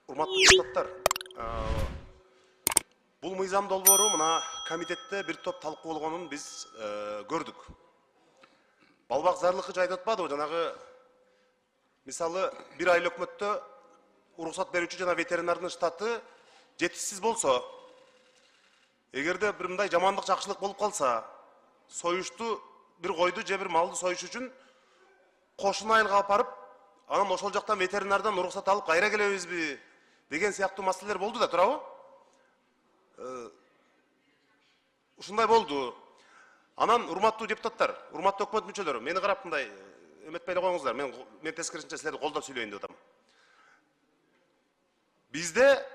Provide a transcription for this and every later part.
Урматтуу депутаттар, бул мыйзам долбоору мына комитетте бир топ талкуу болгонун биз көрдүк. Балбак зарлыкы жайда атпадыбы, жанагы мисалы бир айыл өкмөттө уруксат берүүчү жана ветеринардын штаты жетишсиз болсо, эгерде бир мындай жамандык жакшылык болуп калса, союшту бир койду же бир малды союш үчүн кошун айылга алып барып, анан ошол жактан ветеринардан уруксат алып кайра келебизби деген сыяктуу маселелер болду да, туурабы? Ушундай болду. Анан урматтуу депутаттар, урматтуу өкмөт мүчөлөрү, мени карап мындай эметпей эле коюңуздар. Мен тескерисинче силерди колдоп сүйлөйүн деп атам. Бизде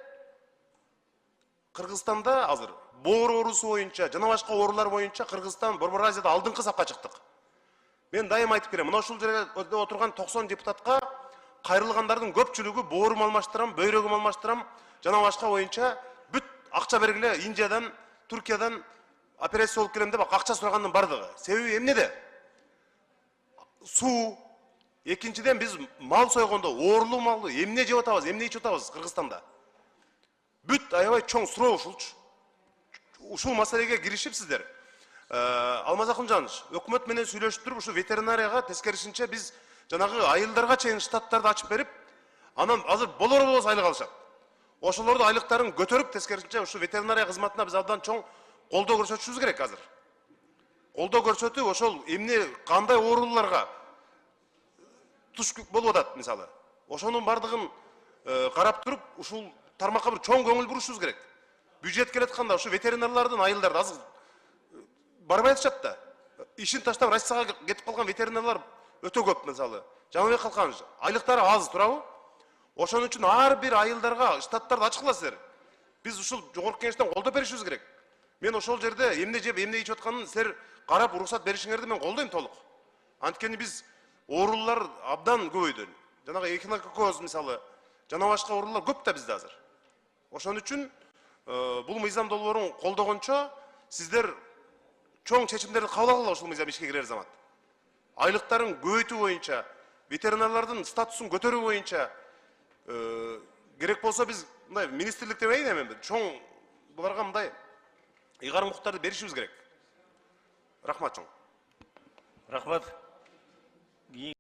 Кыргызстанда азыр боор оорусу боюнча жана башка оорулар боюнча Кыргызстан Борбор Азияда алдыңкы сапка чыктык. Мен дайым айтып келем, мына ушул жерде отурган 90 депутатка кайрылгандардын көпчүлүгү боорум алмаштырам, бөйрөгүм алмаштырам, жана башка боюнча бүт акча бергиле Индиядан, Туркиядан операция болуп келем деп акча сурагандын бардыгы. Себеби эмнеде? Суу. Экинчиден биз мал сойгондо оорулуу малды эмне жеп атабыз, эмне ичип атабыз Кыргызстанда? Бүт аябай чоң суроо ушулчу. Ушул маселеге киришип сиздер Алмаз Акынжанович, өкмөт менен сүйлөшүп туруп, ушу ветеринарияга тескерисинче биз жанагы айылдарга чейин штаттарды ачып берип, анан азыр болор болбос айлык алышат. Ошолорду айлыктарын көтөрүп, тескерисинче ушу ветеринария кызматына биз абдан чоң колдоо көрсөтүшүбүз керек азыр. Колдоо көрсөтүп, ошол эмне кандай ооруларга туш болуп атат мисалы. Ошонун бардыгын карап туруп, ушул тармакка бир чоң көңүл бурушубуз керек. Бюджет келатканда ушу ветеринарлардын айылдарда азыр барбай атышат да. Ишин таштап Россияга кетип калган ветеринарлар өтө көп мисалы. Жаныбек Калканович, айлыктары аз, туурабы? Ошон үчүн ар бир айылдарга штаттарды ачкыласыздар. Биз ушул жогорку кеңештен колдоп беришибиз керек. Мен ошол жерде эмне жеп, эмне ичип атканын силер карап уруксат беришиңерди мен колдойм толук. Анткени биз оорулар абдан көбөйдү. Жанагы эхинококоз мисалы, жана башка оорулар көп да бизде азыр. Ошон үчүн бул мыйзам долбоорун колдогончо сиздер чоң чечимдерди кабыл алгыла ушул мыйзам ишке кирер замат. Айлыктарын көбөйтүү боюнча, ветеринарлардын статусун көтөрүү боюнча керек болсо биз мындай министрлик демейин эми чоң буларга мындай ыйгарым укуктарды беришибиз керек. Рахмат чоң. Рахмат.